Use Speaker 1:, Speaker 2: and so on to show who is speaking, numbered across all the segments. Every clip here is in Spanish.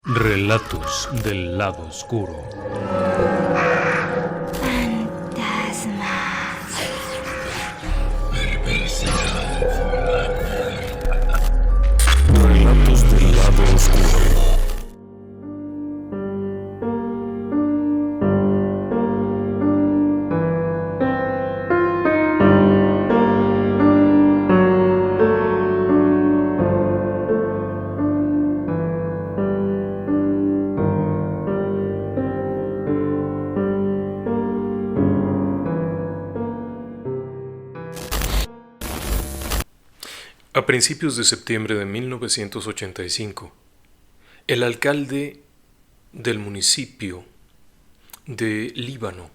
Speaker 1: Relatos del lado oscuro.
Speaker 2: Fantasmas.
Speaker 1: Relatos del lado oscuro. A principios de septiembre de 1985, el alcalde del municipio de Líbano,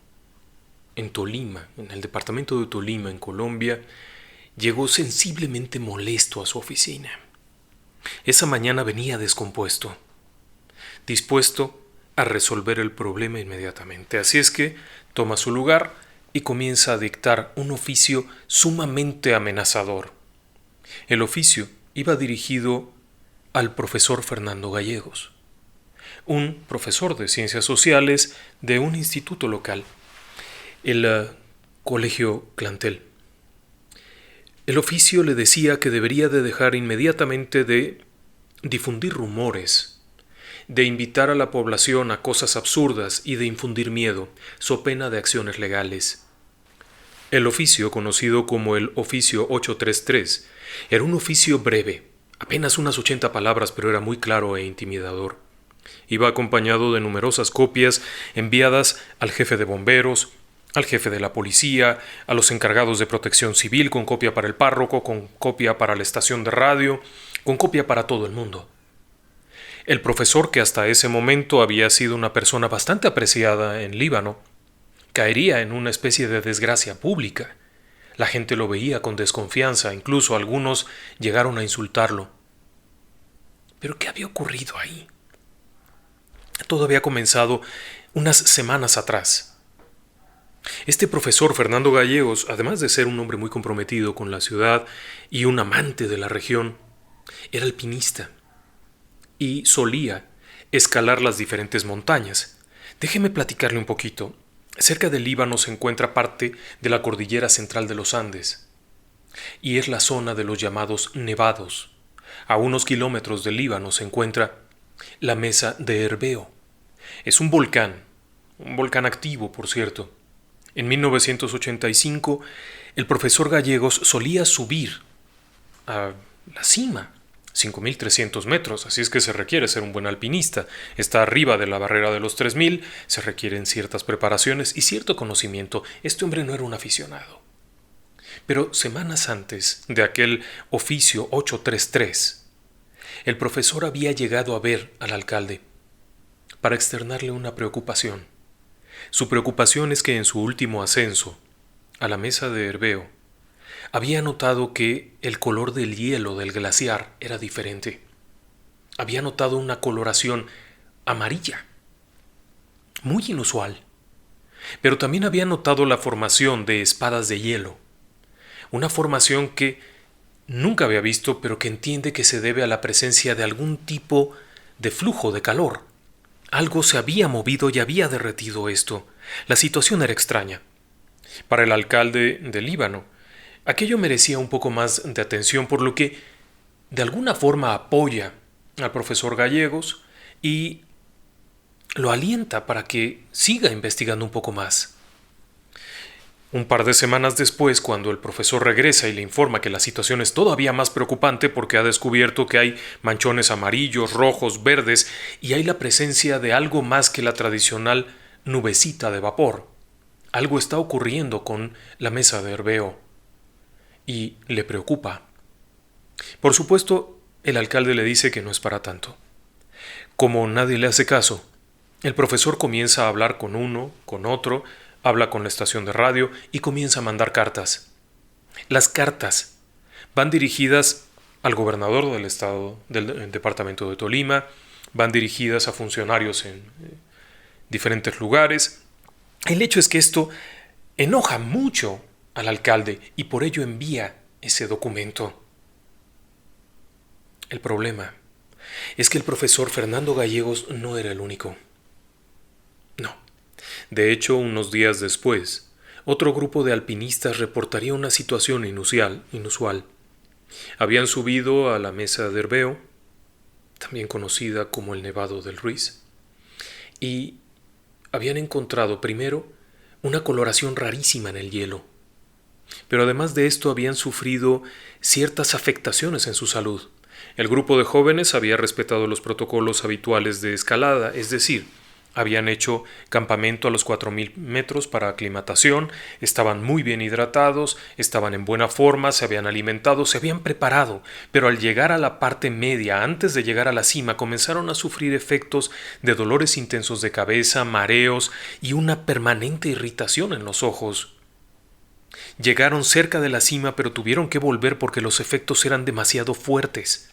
Speaker 1: en Tolima, en el departamento de Tolima, en Colombia, llegó sensiblemente molesto a su oficina. Esa mañana venía descompuesto, dispuesto a resolver el problema inmediatamente. Así es que toma su lugar y comienza a dictar un oficio sumamente amenazador. El oficio iba dirigido al profesor Fernando Gallegos, un profesor de ciencias sociales de un instituto local, el Colegio Plantel. El oficio le decía que debería de dejar inmediatamente de difundir rumores, de invitar a la población a cosas absurdas y de infundir miedo, so pena de acciones legales. El oficio, conocido como el Oficio 833, era un oficio breve, apenas unas 80 palabras, pero era muy claro e intimidador. Iba acompañado de numerosas copias enviadas al jefe de bomberos, al jefe de la policía, a los encargados de protección civil, con copia para el párroco, con copia para la estación de radio, con copia para todo el mundo. El profesor, que hasta ese momento había sido una persona bastante apreciada en Líbano, caería en una especie de desgracia pública. La gente lo veía con desconfianza, incluso algunos llegaron a insultarlo. ¿Pero qué había ocurrido ahí? Todo había comenzado unas semanas atrás. Este profesor Fernando Gallegos, además de ser un hombre muy comprometido con la ciudad y un amante de la región, era alpinista y solía escalar las diferentes montañas. Déjeme platicarle un poquito. Cerca del Líbano se encuentra parte de la cordillera central de los Andes, y es la zona de los llamados nevados. A unos kilómetros del Líbano se encuentra la mesa de Herbeo. Es un volcán activo, por cierto. En 1985, el profesor Gallegos solía subir a la cima, 5.300 metros, así es que se requiere ser un buen alpinista. Está arriba de la barrera de los 3.000, se requieren ciertas preparaciones y cierto conocimiento. Este hombre no era un aficionado. Pero semanas antes de aquel oficio 833, el profesor había llegado a ver al alcalde para externarle una preocupación. Su preocupación es que en su último ascenso a la mesa de Herbeo, había notado que el color del hielo del glaciar era diferente. Había notado una coloración amarilla, muy inusual. Pero también había notado la formación de espadas de hielo, una formación que nunca había visto, pero que entiende que se debe a la presencia de algún tipo de flujo de calor. Algo se había movido y había derretido esto. La situación era extraña. Para el alcalde de Líbano, aquello merecía un poco más de atención, por lo que de alguna forma apoya al profesor Gallegos y lo alienta para que siga investigando un poco más. Un par de semanas después, cuando el profesor regresa y le informa que la situación es todavía más preocupante porque ha descubierto que hay manchones amarillos, rojos, verdes y hay la presencia de algo más que la tradicional nubecita de vapor. Algo está ocurriendo con la mesa de Herbeo y le preocupa. Por supuesto, el alcalde le dice que no es para tanto. Como nadie le hace caso, el profesor comienza a hablar con uno, con otro, habla con la estación de radio y comienza a mandar cartas. Las cartas van dirigidas al gobernador del estado, del departamento de Tolima, van dirigidas a funcionarios en diferentes lugares. El hecho es que esto enoja mucho al alcalde y por ello envía ese documento. El problema es que el profesor Fernando Gallegos no era el único. No. De hecho, unos días después, otro grupo de alpinistas reportaría una situación inusual. Habían subido a la Mesa de Herbeo, también conocida como el Nevado del Ruiz, y habían encontrado primero una coloración rarísima en el hielo. Pero además de esto habían sufrido ciertas afectaciones en su salud. El grupo de jóvenes había respetado los protocolos habituales de escalada, es decir, habían hecho campamento a los 4000 metros para aclimatación, estaban muy bien hidratados, estaban en buena forma, se habían alimentado, se habían preparado, pero al llegar a la parte media, antes de llegar a la cima, comenzaron a sufrir efectos de dolores intensos de cabeza, mareos y una permanente irritación en los ojos. Llegaron cerca de la cima, pero tuvieron que volver porque los efectos eran demasiado fuertes.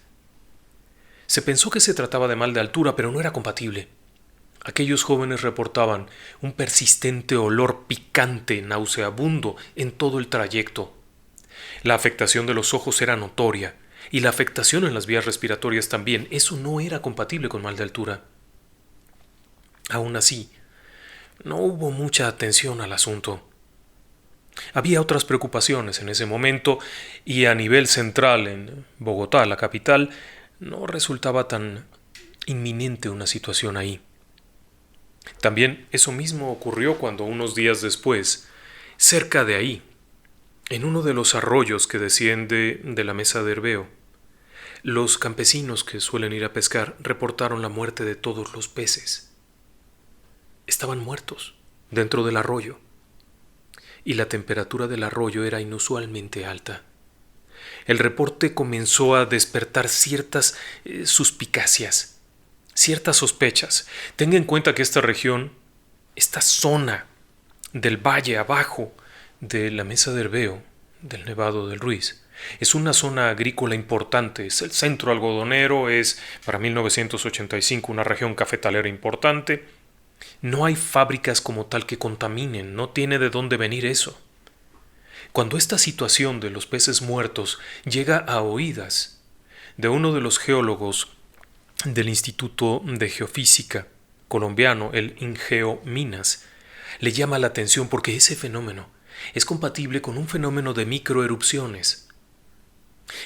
Speaker 1: Se pensó que se trataba de mal de altura, pero no era compatible. Aquellos jóvenes reportaban un persistente olor picante, nauseabundo en todo el trayecto. La afectación de los ojos era notoria, y la afectación en las vías respiratorias también. Eso no era compatible con mal de altura. Aún así, no hubo mucha atención al asunto. Había otras preocupaciones en ese momento, y a nivel central, en Bogotá, la capital, no resultaba tan inminente una situación ahí. También eso mismo ocurrió cuando unos días después, cerca de ahí, en uno de los arroyos que desciende de la Mesa de Herbeo, los campesinos que suelen ir a pescar reportaron la muerte de todos los peces. Estaban muertos dentro del arroyo, y la temperatura del arroyo era inusualmente alta. El reporte comenzó a despertar ciertas suspicacias, ciertas sospechas. Tenga en cuenta que esta región, esta zona del valle abajo de la Mesa de Herbeo, del Nevado del Ruiz, es una zona agrícola importante, es el centro algodonero, es para 1985 una región cafetalera importante. No hay fábricas como tal que contaminen, no tiene de dónde venir eso. Cuando esta situación de los peces muertos llega a oídas de uno de los geólogos del Instituto de Geofísica colombiano, el INGEO Minas, le llama la atención porque ese fenómeno es compatible con un fenómeno de microerupciones.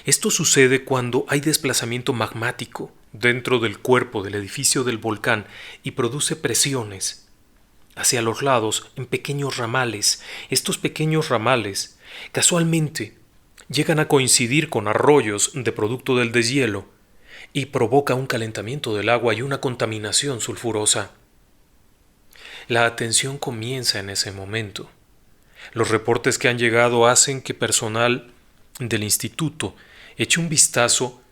Speaker 1: Esto sucede cuando hay desplazamiento magmático dentro del cuerpo del edificio del volcán y produce presiones hacia los lados en pequeños ramales. Estos pequeños ramales casualmente llegan a coincidir con arroyos de producto del deshielo y provoca un calentamiento del agua y una contaminación sulfurosa. La atención comienza en ese momento. Los reportes que han llegado hacen que personal del instituto eche un vistazo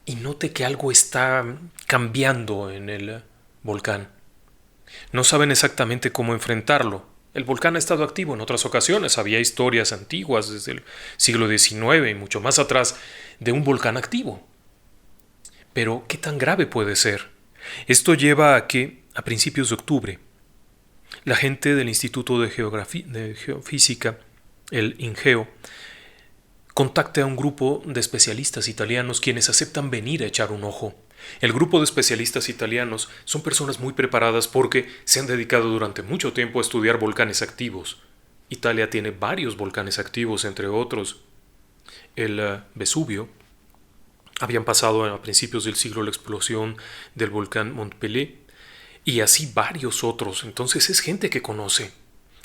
Speaker 1: y note que algo está cambiando en el volcán. No saben exactamente cómo enfrentarlo. El volcán ha estado activo en otras ocasiones. Había historias antiguas desde el siglo XIX y mucho más atrás de un volcán activo. Pero, ¿qué tan grave puede ser? Esto lleva a que, a principios de octubre, la gente del Instituto de Geofísica, el INGEO, contacte a un grupo de especialistas italianos quienes aceptan venir a echar un ojo. El grupo de especialistas italianos son personas muy preparadas porque se han dedicado durante mucho tiempo a estudiar volcanes activos. Italia tiene varios volcanes activos, entre otros el Vesubio. Habían pasado a principios del siglo la explosión del volcán Montpellier y así varios otros. Entonces es gente que conoce.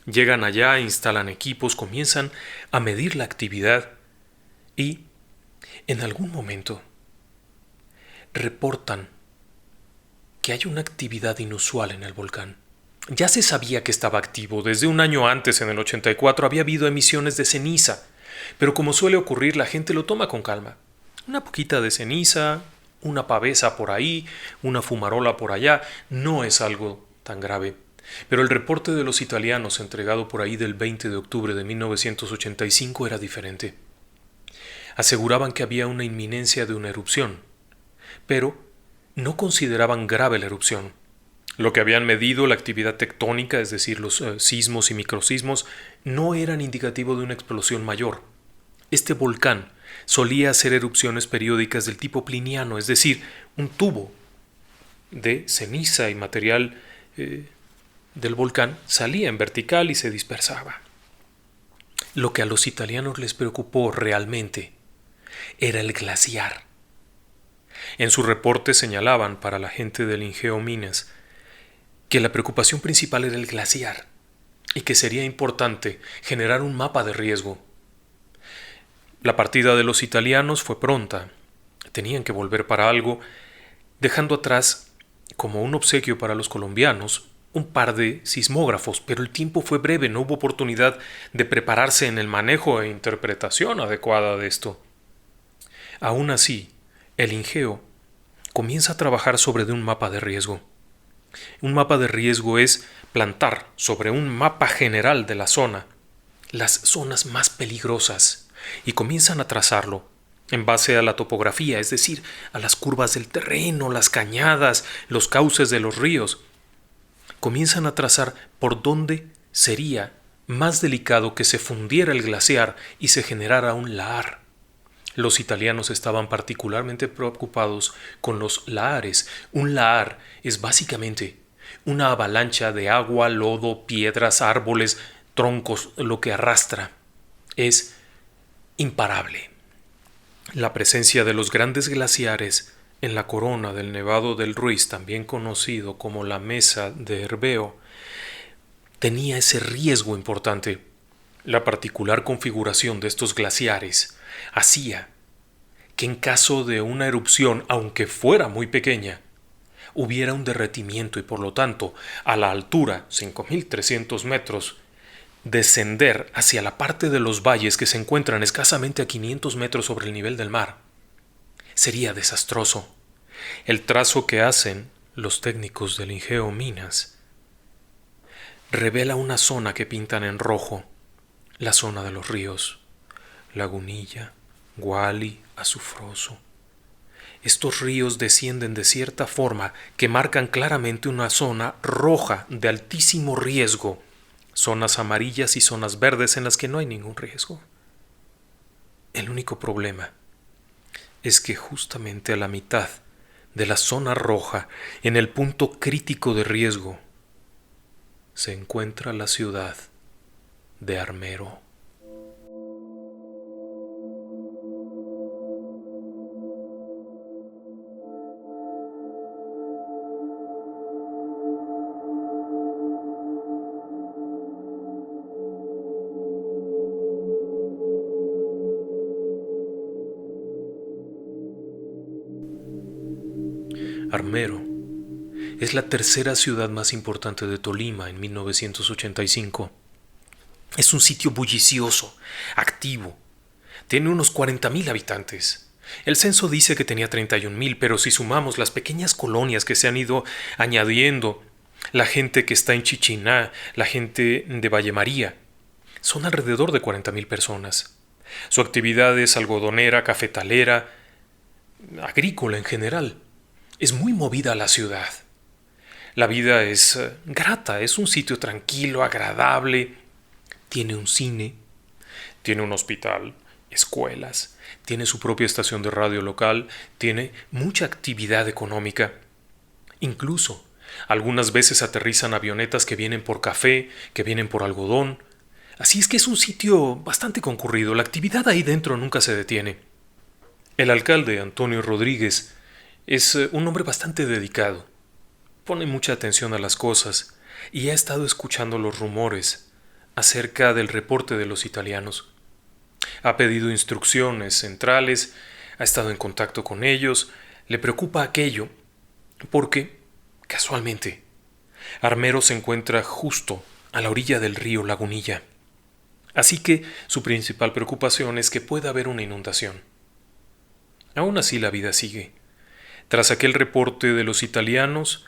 Speaker 1: Llegan allá, instalan equipos, comienzan a medir la actividad y en algún momento reportan que hay una actividad inusual en el volcán. Ya se sabía que estaba activo. Desde un año antes, en el 84, había habido emisiones de ceniza. Pero como suele ocurrir, la gente lo toma con calma. Una poquita de ceniza, una pavesa por ahí, una fumarola por allá, no es algo tan grave. Pero el reporte de los italianos entregado por ahí del 20 de octubre de 1985 era diferente. Aseguraban que había una inminencia de una erupción, pero no consideraban grave la erupción. Lo que habían medido, la actividad tectónica, es decir, los sismos y microsismos, no eran indicativo de una explosión mayor. Este volcán solía hacer erupciones periódicas del tipo pliniano, es decir, un tubo de ceniza y material del volcán salía en vertical y se dispersaba. Lo que a los italianos les preocupó realmente era el glaciar. En su reporte señalaban para la gente del Ingeo Minas que la preocupación principal era el glaciar y que sería importante generar un mapa de riesgo. La partida de los italianos fue pronta. Tenían que volver para algo, dejando atrás, como un obsequio para los colombianos, un par de sismógrafos, pero el tiempo fue breve, no hubo oportunidad de prepararse en el manejo e interpretación adecuada de esto. Aún así, el Ingeo comienza a trabajar sobre un mapa de riesgo. Un mapa de riesgo es plantar sobre un mapa general de la zona las zonas más peligrosas y comienzan a trazarlo en base a la topografía, es decir, a las curvas del terreno, las cañadas, los cauces de los ríos. Comienzan a trazar por dónde sería más delicado que se fundiera el glaciar y se generara un lahar. Los italianos estaban particularmente preocupados con los lahares. Un lahar es básicamente una avalancha de agua, lodo, piedras, árboles, troncos, lo que arrastra. Es imparable. La presencia de los grandes glaciares en la corona del Nevado del Ruiz, también conocido como la Mesa de Herbeo, tenía ese riesgo importante. La particular configuración de estos glaciares hacía que en caso de una erupción, aunque fuera muy pequeña, hubiera un derretimiento y por lo tanto, a la altura, 5.300 metros, descender hacia la parte de los valles que se encuentran escasamente a 500 metros sobre el nivel del mar sería desastroso. El trazo que hacen los técnicos del Ingeo Minas revela una zona que pintan en rojo, la zona de los ríos, Lagunilla, Guali, Azufroso. Estos ríos descienden de cierta forma que marcan claramente una zona roja de altísimo riesgo, zonas amarillas y zonas verdes en las que no hay ningún riesgo. El único problema es que justamente a la mitad de la zona roja, en el punto crítico de riesgo, se encuentra la ciudad de Armero. Armero es la tercera ciudad más importante de Tolima en 1985. Es un sitio bullicioso, activo. Tiene unos 40.000 habitantes. El censo dice que tenía 31.000, pero si sumamos las pequeñas colonias que se han ido añadiendo, la gente que está en Chichiná, la gente de Valle María, son alrededor de 40.000 personas. Su actividad es algodonera, cafetalera, agrícola en general. Es muy movida la ciudad. La vida es grata, es un sitio tranquilo, agradable. Tiene un cine, tiene un hospital, escuelas, tiene su propia estación de radio local, tiene mucha actividad económica. Incluso, algunas veces aterrizan avionetas que vienen por café, que vienen por algodón. Así es que es un sitio bastante concurrido. La actividad ahí dentro nunca se detiene. El alcalde, Antonio Rodríguez, es un hombre bastante dedicado. Pone mucha atención a las cosas y ha estado escuchando los rumores acerca del reporte de los italianos. Ha pedido instrucciones centrales, ha estado en contacto con ellos, le preocupa aquello porque, casualmente, Armero se encuentra justo a la orilla del río Lagunilla. Así que su principal preocupación es que pueda haber una inundación. Aún así la vida sigue. Tras aquel reporte de los italianos,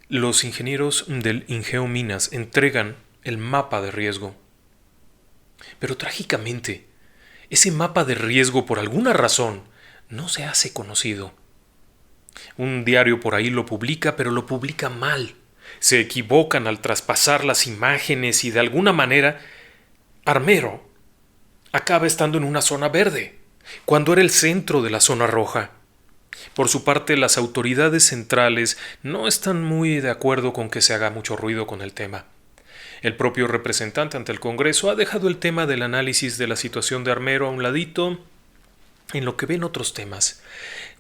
Speaker 1: los ingenieros del Ingeo Minas entregan el mapa de riesgo. Pero trágicamente, ese mapa de riesgo por alguna razón no se hace conocido. Un diario por ahí lo publica, pero lo publica mal. Se equivocan al traspasar las imágenes y de alguna manera Armero acaba estando en una zona verde. cuando era el centro de la zona roja. Por su parte, las autoridades centrales no están muy de acuerdo con que se haga mucho ruido con el tema. El propio representante ante el Congreso ha dejado el tema del análisis de la situación de Armero a un ladito en lo que ven otros temas.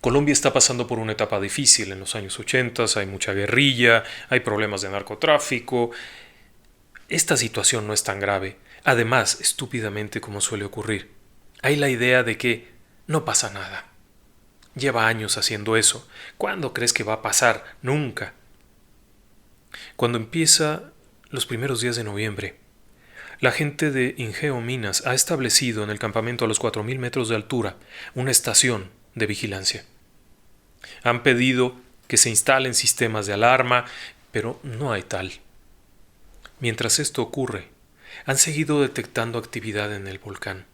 Speaker 1: Colombia está pasando por una etapa difícil en los años 80, hay mucha guerrilla, hay problemas de narcotráfico. Esta situación no es tan grave. Además, estúpidamente como suele ocurrir, hay la idea de que no pasa nada. Lleva años haciendo eso. ¿Cuándo crees que va a pasar? Nunca. Cuando empieza los primeros días de noviembre, la gente de Ingeo Minas ha establecido en el campamento a los 4.000 metros de altura una estación de vigilancia. Han pedido que se instalen sistemas de alarma, pero no hay tal. Mientras esto ocurre, han seguido detectando actividad en el volcán.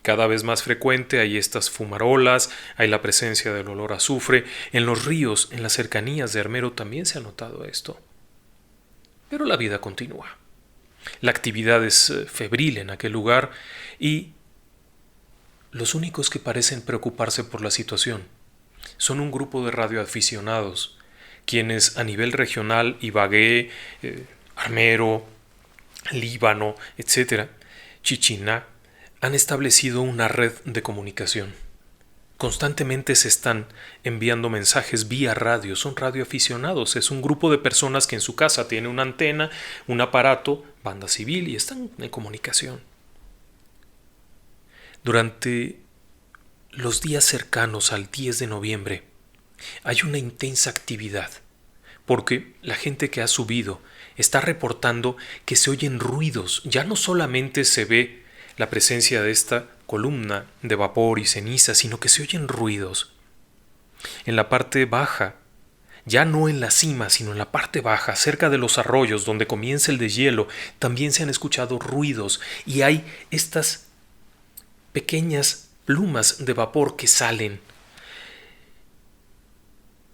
Speaker 1: Cada vez más frecuente hay estas fumarolas, hay la presencia del olor a azufre. En los ríos, en las cercanías de Armero también se ha notado esto. Pero la vida continúa. La actividad es febril en aquel lugar y los únicos que parecen preocuparse por la situación son un grupo de radioaficionados, quienes a nivel regional, Ibagué, Armero, Líbano, etc., Chichiná, han establecido una red de comunicación. Constantemente se están enviando mensajes vía radio, son radioaficionados, es un grupo de personas que en su casa tiene una antena, un aparato, banda civil y están en comunicación. Durante los días cercanos al 10 de noviembre hay una intensa actividad, porque la gente que ha subido está reportando que se oyen ruidos, ya no solamente se ve la presencia de esta columna de vapor y ceniza, sino que se oyen ruidos. En la parte baja, ya no en la cima, sino en la parte baja, cerca de los arroyos donde comienza el deshielo, también se han escuchado ruidos y hay estas pequeñas plumas de vapor que salen.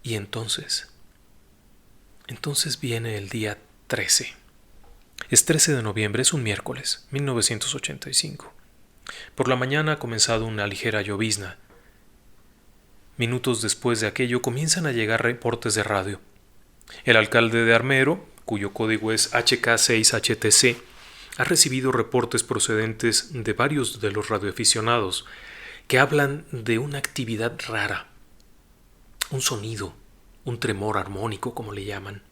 Speaker 1: Y entonces viene el día 13. Es 13 de noviembre, es un miércoles, 1985. Por la mañana ha comenzado una ligera llovizna. Minutos después de aquello comienzan a llegar reportes de radio. El alcalde de Armero, cuyo código es HK6HTC, ha recibido reportes procedentes de varios de los radioaficionados que hablan de una actividad rara, un sonido, un tremor armónico, como le llaman.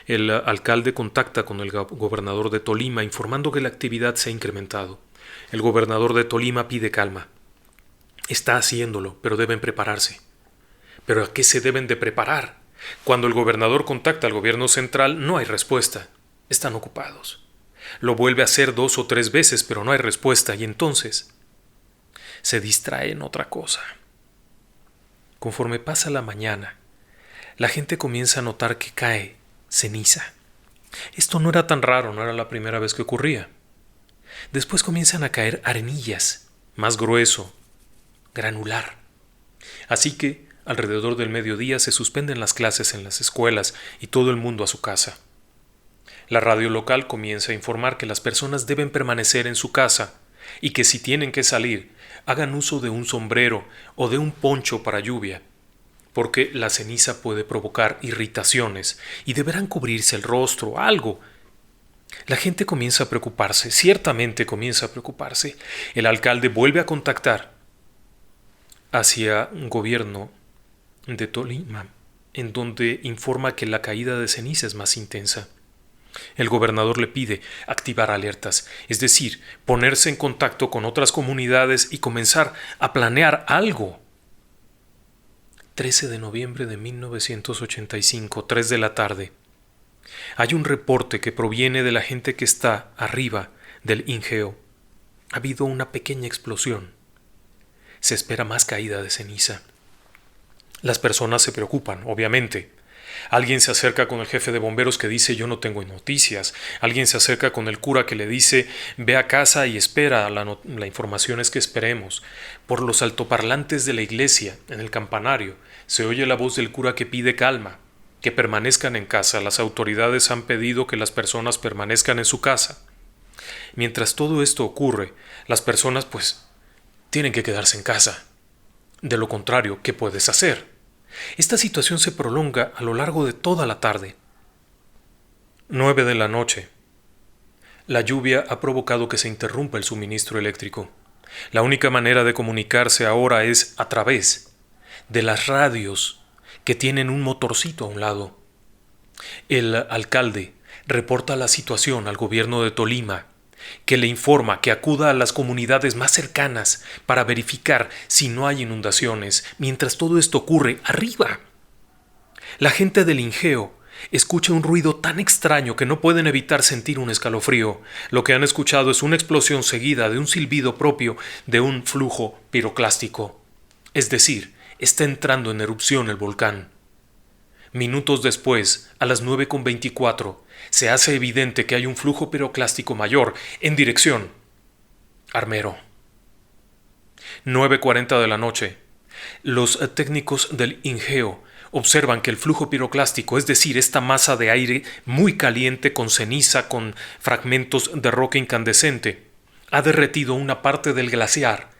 Speaker 1: El alcalde contacta con el gobernador de Tolima informando que la actividad se ha incrementado. El gobernador de Tolima pide calma. Está haciéndolo, pero deben prepararse. ¿Pero a qué se deben de preparar? Cuando el gobernador contacta al gobierno central, no hay respuesta. Están ocupados. Lo vuelve a hacer 2 o 3 veces, pero no hay respuesta, y entonces se distrae en otra cosa. Conforme pasa la mañana, la gente comienza a notar que cae ceniza. Esto no era tan raro, no era la primera vez que ocurría. Después comienzan a caer arenillas, más grueso, granular. Así que, alrededor del mediodía se suspenden las clases en las escuelas y todo el mundo a su casa. La radio local comienza a informar que las personas deben permanecer en su casa y que si tienen que salir, hagan uso de un sombrero o de un poncho para lluvia, porque la ceniza puede provocar irritaciones y deberán cubrirse el rostro, algo. La gente comienza a preocuparse, ciertamente comienza a preocuparse. El alcalde vuelve a contactar hacia un gobierno de Tolima, en donde informa que la caída de ceniza es más intensa. El gobernador le pide activar alertas, es decir, ponerse en contacto con otras comunidades y comenzar a planear algo. 13 de noviembre de 1985, 3 de la tarde. Hay un reporte que proviene de la gente que está arriba del Ingeo. Ha habido una pequeña explosión. Se espera más caída de ceniza. Las personas se preocupan, obviamente. Alguien se acerca con el jefe de bomberos que dice yo no tengo noticias. Alguien se acerca con el cura que le dice ve a casa y espera, la información es que esperemos. Por los altoparlantes de la iglesia, en el campanario, se oye la voz del cura que pide calma, que permanezcan en casa. Las autoridades han pedido que las personas permanezcan en su casa. Mientras todo esto ocurre, las personas tienen que quedarse en casa. De lo contrario, ¿qué puedes hacer? Esta situación se prolonga a lo largo de toda la tarde. 9 de la noche. La lluvia ha provocado que se interrumpa el suministro eléctrico. La única manera de comunicarse ahora es a través de las radios que tienen un motorcito a un lado. El alcalde reporta la situación al gobierno de Tolima, que le informa que acuda a las comunidades más cercanas para verificar si no hay inundaciones, mientras todo esto ocurre arriba. La gente del Ingeo escucha un ruido tan extraño que no pueden evitar sentir un escalofrío. Lo que han escuchado es una explosión seguida de un silbido propio de un flujo piroclástico. Es decir, está entrando en erupción el volcán. Minutos después, a las 9:24, se hace evidente que hay un flujo piroclástico mayor en dirección Armero. 9:40 de la noche. Los técnicos del Ingeo observan que el flujo piroclástico, es decir, esta masa de aire muy caliente con ceniza, con fragmentos de roca incandescente, ha derretido una parte del glaciar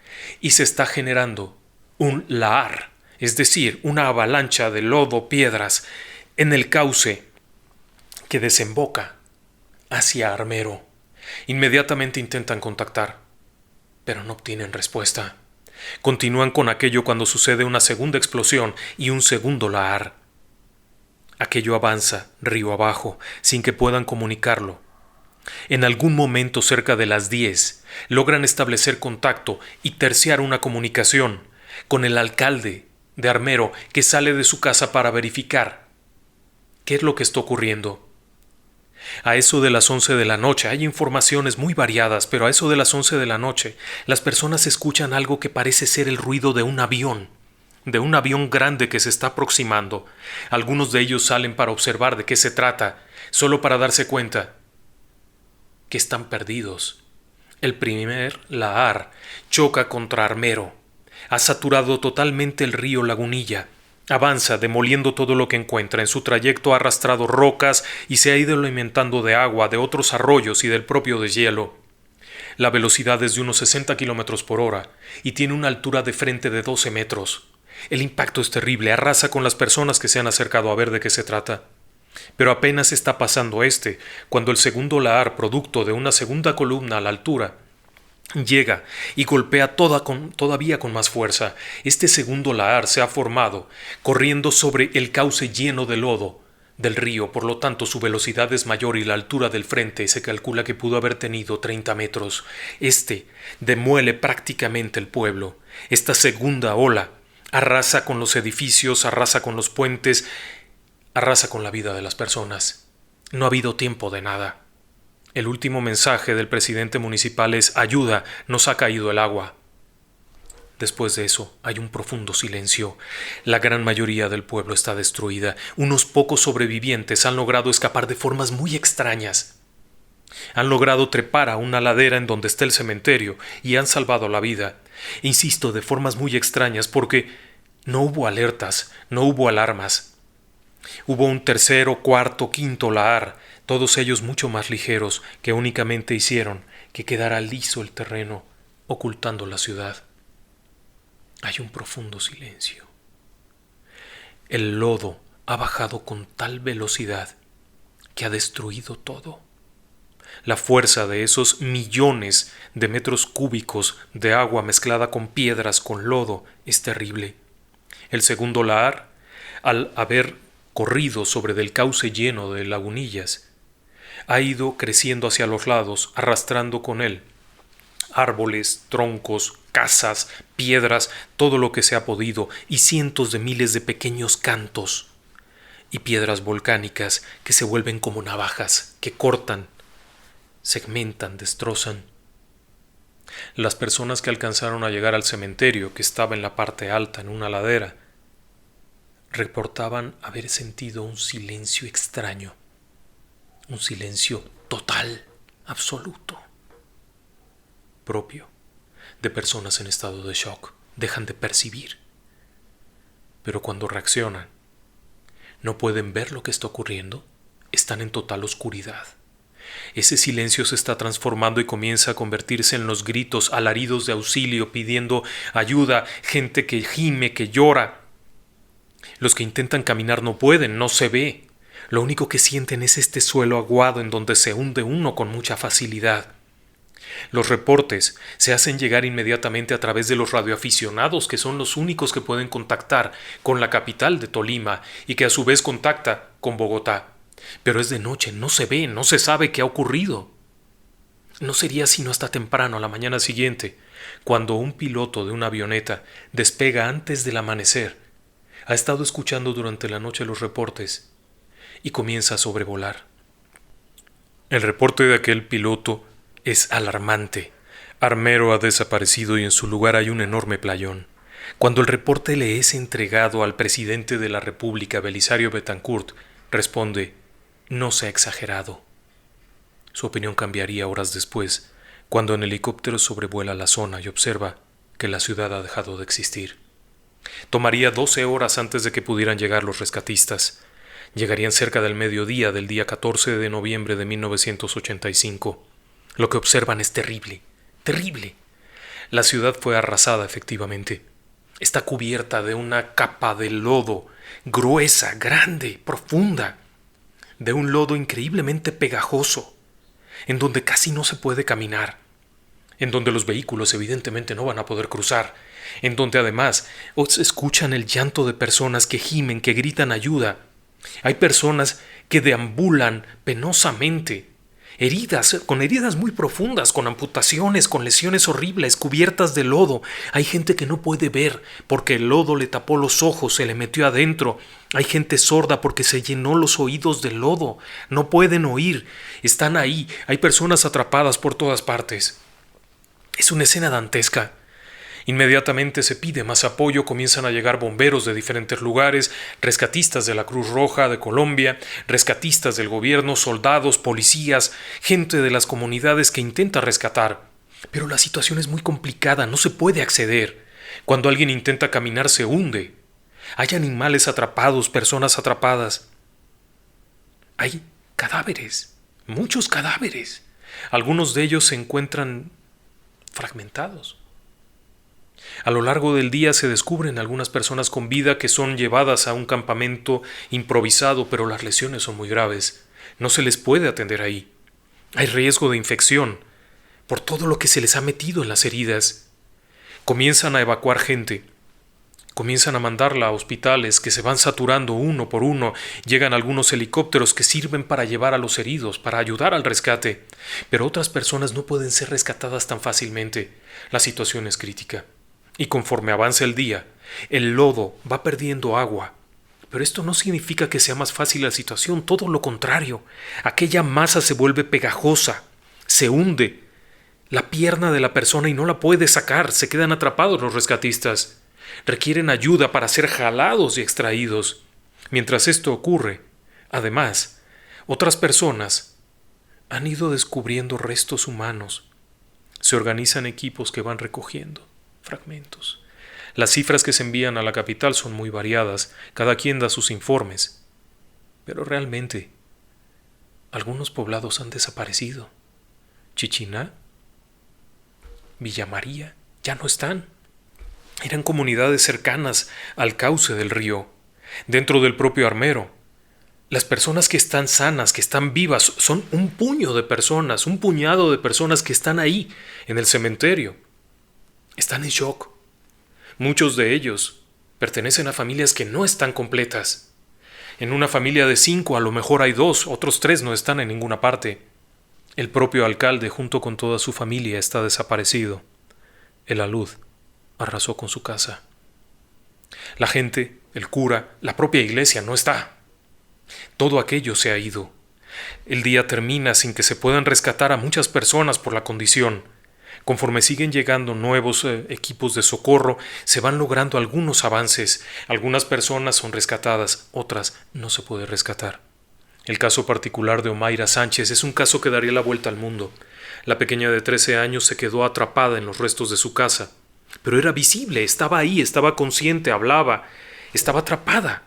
Speaker 1: y se está generando un lahar, es decir, una avalancha de lodo, piedras, en el cauce que desemboca hacia Armero. Inmediatamente intentan contactar, pero no obtienen respuesta. Continúan con aquello cuando sucede una segunda explosión y un segundo lahar. Aquello avanza río abajo sin que puedan comunicarlo. En algún momento cerca de las 10 logran establecer contacto y terciar una comunicación con el alcalde de Armero, que sale de su casa para verificar qué es lo que está ocurriendo. A eso de las 11 de la noche, hay informaciones muy variadas, pero a eso de las 11 de la noche, las personas escuchan algo que parece ser el ruido de un avión grande que se está aproximando. Algunos de ellos salen para observar de qué se trata, solo para darse cuenta que están perdidos. El primer lahar choca contra Armero. Ha saturado totalmente el río Lagunilla. Avanza, demoliendo todo lo que encuentra. En su trayecto ha arrastrado rocas y se ha ido alimentando de agua, de otros arroyos y del propio deshielo. La velocidad es de unos 60 kilómetros por hora y tiene una altura de frente de 12 metros. El impacto es terrible, arrasa con las personas que se han acercado a ver de qué se trata. Pero apenas está pasando cuando el segundo lahar, producto de una segunda columna a la altura, llega y golpea todavía con más fuerza. Este segundo lahar se ha formado corriendo sobre el cauce lleno de lodo del río, por lo tanto su velocidad es mayor y la altura del frente se calcula que pudo haber tenido 30 metros. Demuele prácticamente el pueblo. Esta segunda ola arrasa con los edificios, arrasa con los puentes, arrasa con la vida de las personas. No ha habido tiempo de nada. El último mensaje del presidente municipal es: ayuda, nos ha caído el agua. Después de eso hay un profundo silencio. La gran mayoría del pueblo está destruida. Unos pocos sobrevivientes han logrado escapar de formas muy extrañas. Han logrado trepar a una ladera en donde está el cementerio y han salvado la vida. Insisto, de formas muy extrañas, porque no hubo alertas, no hubo alarmas. Hubo un tercero, cuarto, quinto lahar, todos ellos mucho más ligeros, que únicamente hicieron que quedara liso el terreno, ocultando la ciudad. Hay un profundo silencio. El lodo ha bajado con tal velocidad que ha destruido todo. La fuerza de esos millones de metros cúbicos de agua mezclada con piedras, con lodo, es terrible. El segundo lahar, al haber corrido sobre del cauce lleno de lagunillas, ha ido creciendo hacia los lados, arrastrando con él árboles, troncos, casas, piedras, todo lo que se ha podido, y cientos de miles de pequeños cantos y piedras volcánicas que se vuelven como navajas, que cortan, segmentan, destrozan. Las personas que alcanzaron a llegar al cementerio, que estaba en la parte alta, en una ladera, reportaban haber sentido un silencio extraño, un silencio total, absoluto, propio de personas en estado de shock. Dejan de percibir, pero cuando reaccionan, no pueden ver lo que está ocurriendo, están en total oscuridad. Ese silencio se está transformando y comienza a convertirse en los gritos, alaridos de auxilio, pidiendo ayuda, gente que gime, que llora. Los que intentan caminar no pueden, no se ve. Lo único que sienten es este suelo aguado en donde se hunde uno con mucha facilidad. Los reportes se hacen llegar inmediatamente a través de los radioaficionados, que son los únicos que pueden contactar con la capital de Tolima y que a su vez contacta con Bogotá. Pero es de noche, no se ve, no se sabe qué ha ocurrido. No sería sino hasta temprano a la mañana siguiente, cuando un piloto de una avioneta despega antes del amanecer. Ha estado escuchando durante la noche los reportes y comienza a sobrevolar. El reporte de aquel piloto es alarmante. Armero ha desaparecido y en su lugar hay un enorme playón. Cuando el reporte le es entregado al presidente de la República, Belisario Betancourt, responde: no se ha exagerado. Su opinión cambiaría horas después, cuando en helicóptero sobrevuela la zona y observa que la ciudad ha dejado de existir. Tomaría 12 horas antes de que pudieran llegar los rescatistas. Llegarían cerca del mediodía del día 14 de noviembre de 1985. Lo que observan es terrible, terrible. La ciudad fue arrasada efectivamente. Está cubierta de una capa de lodo, gruesa, grande, profunda, de un lodo increíblemente pegajoso, en donde casi no se puede caminar, en donde los vehículos evidentemente no van a poder cruzar, en donde además se escuchan el llanto de personas que gimen, que gritan ayuda. Hay personas que deambulan penosamente, con heridas muy profundas, con amputaciones, con lesiones horribles, cubiertas de lodo. Hay gente que no puede ver porque el lodo le tapó los ojos, se le metió adentro. Hay gente sorda porque se llenó los oídos de lodo. No pueden oír, están ahí. Hay personas atrapadas por todas partes. Es una escena dantesca. Inmediatamente se pide más apoyo, comienzan a llegar bomberos de diferentes lugares, rescatistas de la Cruz Roja de Colombia, rescatistas del gobierno, soldados, policías, gente de las comunidades que intenta rescatar. Pero la situación es muy complicada, no se puede acceder. Cuando alguien intenta caminar se hunde. Hay animales atrapados, personas atrapadas. Hay cadáveres, muchos cadáveres. Algunos de ellos se encuentran fragmentados. A lo largo del día se descubren algunas personas con vida que son llevadas a un campamento improvisado, pero las lesiones son muy graves. No se les puede atender ahí. Hay riesgo de infección por todo lo que se les ha metido en las heridas. Comienzan a evacuar gente. Comienzan a mandarla a hospitales que se van saturando uno por uno. Llegan algunos helicópteros que sirven para llevar a los heridos, para ayudar al rescate. Pero otras personas no pueden ser rescatadas tan fácilmente. La situación es crítica. Y conforme avanza el día, el lodo va perdiendo agua. Pero esto no significa que sea más fácil la situación, todo lo contrario. Aquella masa se vuelve pegajosa, se hunde la pierna de la persona y no la puede sacar, se quedan atrapados los rescatistas. Requieren ayuda para ser jalados y extraídos. Mientras esto ocurre, además, otras personas han ido descubriendo restos humanos. Se organizan equipos que van recogiendo fragmentos. Las cifras que se envían a la capital son muy variadas, cada quien da sus informes. Pero realmente, algunos poblados han desaparecido. Chichiná, Villa María, ya no están. Eran comunidades cercanas al cauce del río, dentro del propio Armero. Las personas que están sanas, que están vivas, son un puño de personas, un puñado de personas que están ahí, en el cementerio. Están en shock. Muchos de ellos pertenecen a familias que no están completas. En una familia de 5 a lo mejor hay 2, otros 3 no están en ninguna parte. El propio alcalde junto con toda su familia está desaparecido. El alud arrasó con su casa. La gente, el cura, la propia iglesia no está. Todo aquello se ha ido. El día termina sin que se puedan rescatar a muchas personas por la condición. Conforme siguen llegando nuevos equipos de socorro, se van logrando algunos avances. Algunas personas son rescatadas, otras no se puede rescatar. El caso particular de Omaira Sánchez es un caso que daría la vuelta al mundo. La pequeña de 13 años se quedó atrapada en los restos de su casa. Pero era visible, estaba ahí, estaba consciente, hablaba, estaba atrapada.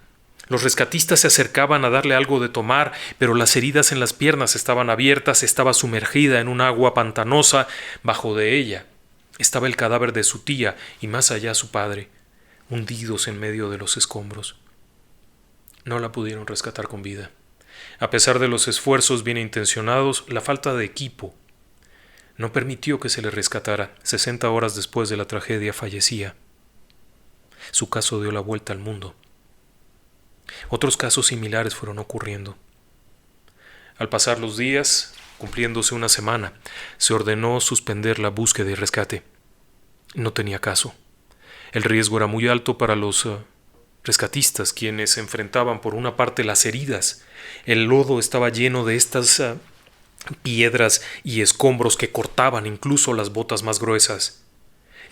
Speaker 1: Los rescatistas se acercaban a darle algo de tomar, pero las heridas en las piernas estaban abiertas, estaba sumergida en un agua pantanosa. Bajo de ella estaba el cadáver de su tía y más allá su padre, hundidos en medio de los escombros. No la pudieron rescatar con vida. A pesar de los esfuerzos bien intencionados, la falta de equipo no permitió que se le rescatara. 60 horas después de la tragedia fallecía. Su caso dio la vuelta al mundo. Otros casos similares fueron ocurriendo. Al pasar los días, cumpliéndose una semana, se ordenó suspender la búsqueda y rescate. No tenía caso. El riesgo era muy alto para los rescatistas, quienes enfrentaban por una parte las heridas. El lodo estaba lleno de estas piedras y escombros que cortaban incluso las botas más gruesas.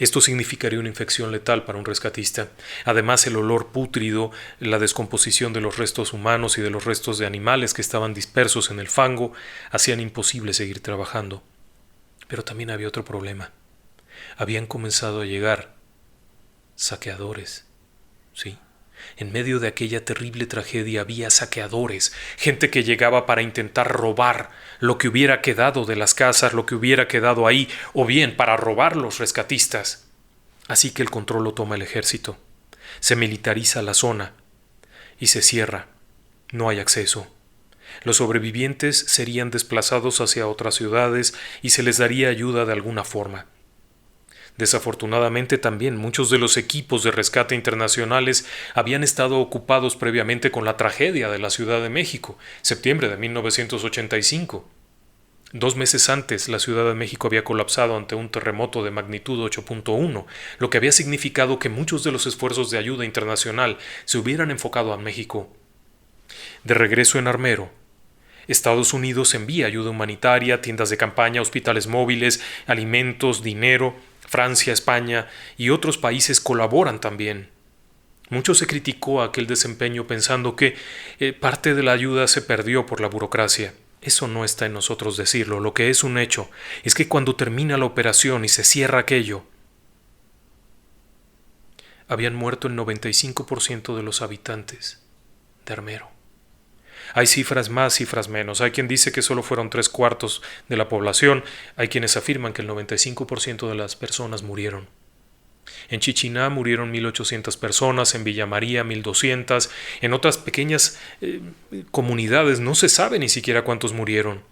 Speaker 1: Esto significaría una infección letal para un rescatista. Además, el olor pútrido, la descomposición de los restos humanos y de los restos de animales que estaban dispersos en el fango hacían imposible seguir trabajando. Pero también había otro problema. Habían comenzado a llegar saqueadores. Sí. En medio de aquella terrible tragedia había saqueadores, gente que llegaba para intentar robar lo que hubiera quedado de las casas, lo que hubiera quedado ahí, o bien para robar los rescatistas. Así que el control lo toma el ejército. Se militariza la zona y se cierra. No hay acceso. Los sobrevivientes serían desplazados hacia otras ciudades y se les daría ayuda de alguna forma. Desafortunadamente también muchos de los equipos de rescate internacionales habían estado ocupados previamente con la tragedia de la Ciudad de México, septiembre de 1985. 2 meses antes, la Ciudad de México había colapsado ante un terremoto de magnitud 8.1, lo que había significado que muchos de los esfuerzos de ayuda internacional se hubieran enfocado a México. De regreso en Armero, Estados Unidos envía ayuda humanitaria, tiendas de campaña, hospitales móviles, alimentos, dinero. Francia, España y otros países colaboran también. Mucho se criticó aquel desempeño pensando que parte de la ayuda se perdió por la burocracia. Eso no está en nosotros decirlo. Lo que es un hecho es que cuando termina la operación y se cierra aquello, habían muerto el 95% de los habitantes de Armero. Hay cifras más, cifras menos. Hay quien dice que solo fueron 3/4 de la población. Hay quienes afirman que el 95% de las personas murieron. En Chichiná murieron 1.800 personas, en Villa María 1.200, en otras pequeñas comunidades no se sabe ni siquiera cuántos murieron.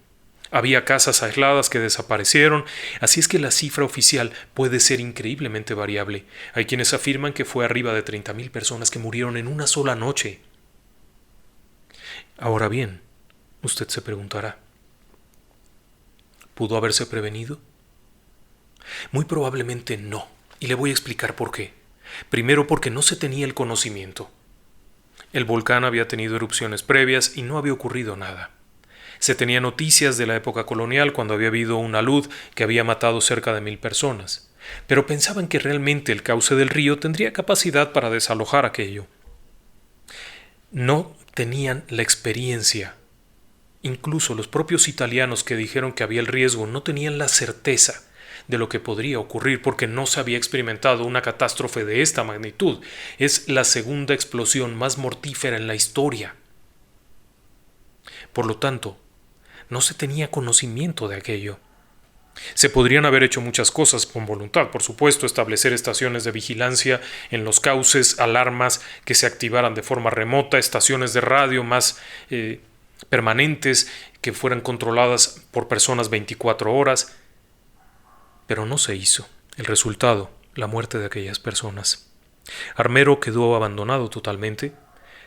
Speaker 1: Había casas aisladas que desaparecieron, así es que la cifra oficial puede ser increíblemente variable. Hay quienes afirman que fue arriba de 30.000 personas que murieron en una sola noche. Ahora bien, usted se preguntará, ¿pudo haberse prevenido? Muy probablemente no, y le voy a explicar por qué. Primero, porque no se tenía el conocimiento. El volcán había tenido erupciones previas y no había ocurrido nada. Se tenía noticias de la época colonial cuando había habido un alud que había matado cerca de 1.000 personas, pero pensaban que realmente el cauce del río tendría capacidad para desalojar aquello. No tenían la experiencia. Incluso los propios italianos que dijeron que había el riesgo no tenían la certeza de lo que podría ocurrir porque no se había experimentado una catástrofe de esta magnitud. Es la segunda explosión más mortífera en la historia. Por lo tanto, no se tenía conocimiento de aquello. Se podrían haber hecho muchas cosas con voluntad, por supuesto, establecer estaciones de vigilancia en los cauces, alarmas que se activaran de forma remota, estaciones de radio más permanentes que fueran controladas por personas 24 horas, pero no se hizo. El resultado, la muerte de aquellas personas. Armero quedó abandonado totalmente.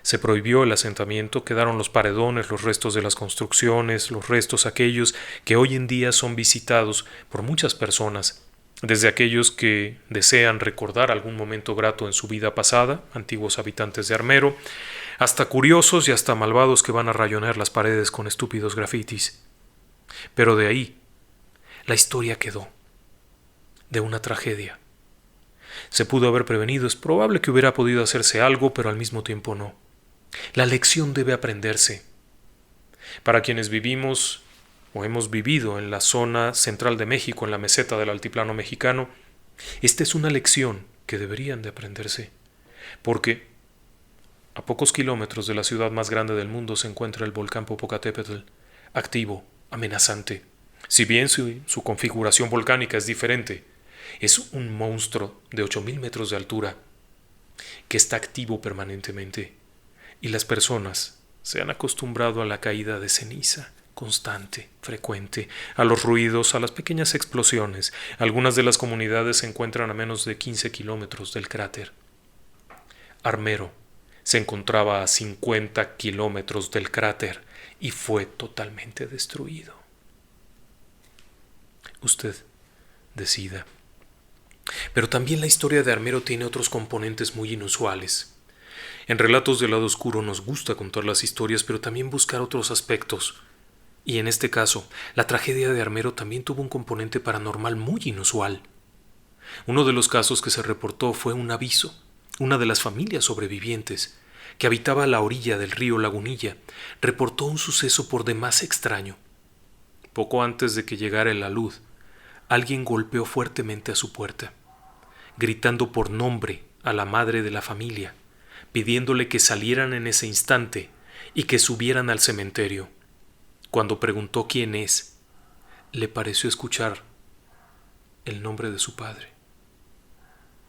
Speaker 1: Se prohibió el asentamiento, quedaron los paredones, los restos de las construcciones, los restos aquellos que hoy en día son visitados por muchas personas, desde aquellos que desean recordar algún momento grato en su vida pasada, antiguos habitantes de Armero, hasta curiosos y hasta malvados que van a rayonear las paredes con estúpidos grafitis. Pero de ahí, la historia quedó, de una tragedia. Se pudo haber prevenido, es probable que hubiera podido hacerse algo, pero al mismo tiempo no. La lección debe aprenderse. Para quienes vivimos o hemos vivido en la zona central de México, en la meseta del altiplano mexicano, esta es una lección que deberían de aprenderse, porque A pocos kilómetros de la ciudad más grande del mundo se encuentra el volcán Popocatépetl, activo, amenazante. Si bien su configuración volcánica es diferente, es un monstruo de 8.000 metros de altura que está activo permanentemente, y las personas se han acostumbrado a la caída de ceniza constante, frecuente, a los ruidos, a las pequeñas explosiones. Algunas de las comunidades se encuentran a menos de 15 kilómetros del cráter. Armero se encontraba a 50 kilómetros del cráter y fue totalmente destruido. Usted decida. Pero también la historia de Armero tiene otros componentes muy inusuales. En Relatos del Lado Oscuro nos gusta contar las historias, pero también buscar otros aspectos. Y en este caso, la tragedia de Armero también tuvo un componente paranormal muy inusual. Uno de los casos que se reportó fue un aviso. Una de las familias sobrevivientes, que habitaba a la orilla del río Lagunilla, reportó un suceso por demás extraño. Poco antes de que llegara el alud, alguien golpeó fuertemente a su puerta, gritando por nombre a la madre de la familia, pidiéndole que salieran en ese instante y que subieran al cementerio. Cuando preguntó quién es, le pareció escuchar el nombre de su padre,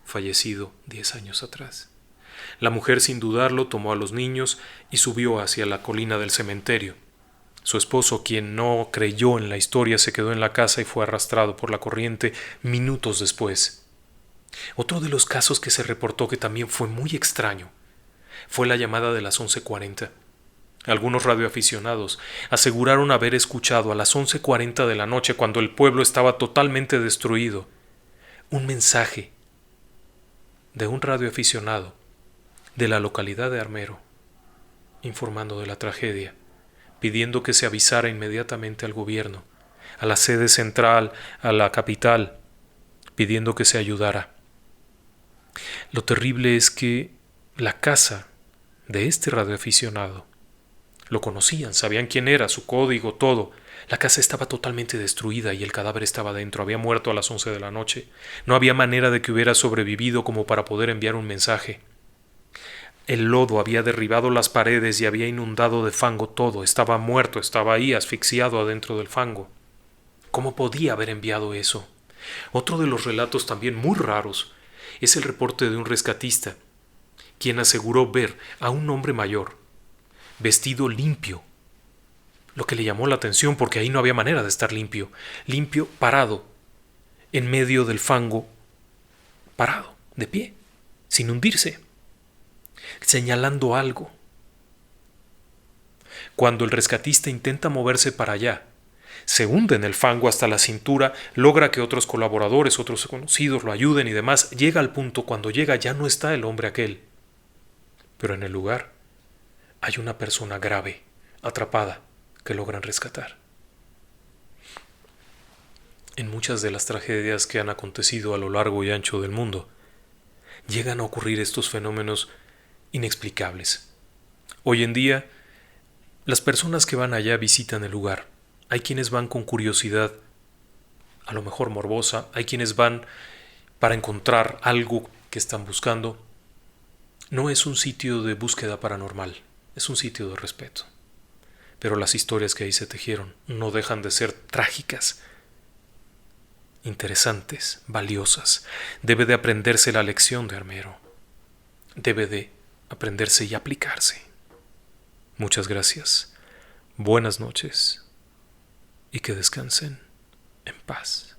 Speaker 1: fallecido 10 años atrás. La mujer, sin dudarlo, tomó a los niños y subió hacia la colina del cementerio. Su esposo, quien no creyó en la historia, se quedó en la casa y fue arrastrado por la corriente minutos después. Otro de los casos que se reportó que también fue muy extraño fue la llamada de las 11:40. Algunos radioaficionados aseguraron haber escuchado a las 11:40 de la noche, cuando el pueblo estaba totalmente destruido, un mensaje de un radioaficionado de la localidad de Armero, informando de la tragedia, pidiendo que se avisara inmediatamente al gobierno, a la sede central, a la capital, pidiendo que se ayudara. Lo terrible es que la casa de este radioaficionado lo conocían, sabían quién era, su código, todo. La casa estaba totalmente destruida y el cadáver estaba dentro. Había muerto a las 11 de la noche. No había manera de que hubiera sobrevivido como para poder enviar un mensaje. El lodo había derribado las paredes y había inundado de fango todo. Estaba muerto, estaba ahí asfixiado adentro del fango. ¿Cómo podía haber enviado eso? Otro de los relatos también muy raros es el reporte de un rescatista, quien aseguró ver a un hombre mayor, vestido limpio, lo que le llamó la atención porque ahí no había manera de estar limpio, parado, en medio del fango, parado, de pie, sin hundirse, señalando algo. Cuando el rescatista intenta moverse para allá, se hunde en el fango hasta la cintura, logra que otros colaboradores, otros conocidos lo ayuden y demás. Llega al punto, cuando llega ya no está el hombre aquel, pero en el lugar hay una persona grave, atrapada, que logran rescatar. En muchas de las tragedias que han acontecido a lo largo y ancho del mundo, llegan a ocurrir estos fenómenos inexplicables. Hoy en día, las personas que van allá visitan el lugar. Hay quienes van con curiosidad, a lo mejor morbosa, hay quienes van para encontrar algo que están buscando. No es un sitio de búsqueda paranormal, es un sitio de respeto. Pero las historias que ahí se tejieron no dejan de ser trágicas, interesantes, valiosas. Debe de aprenderse la lección de Armero. Debe de aprenderse y aplicarse. Muchas gracias. Buenas noches. Y que descansen en paz.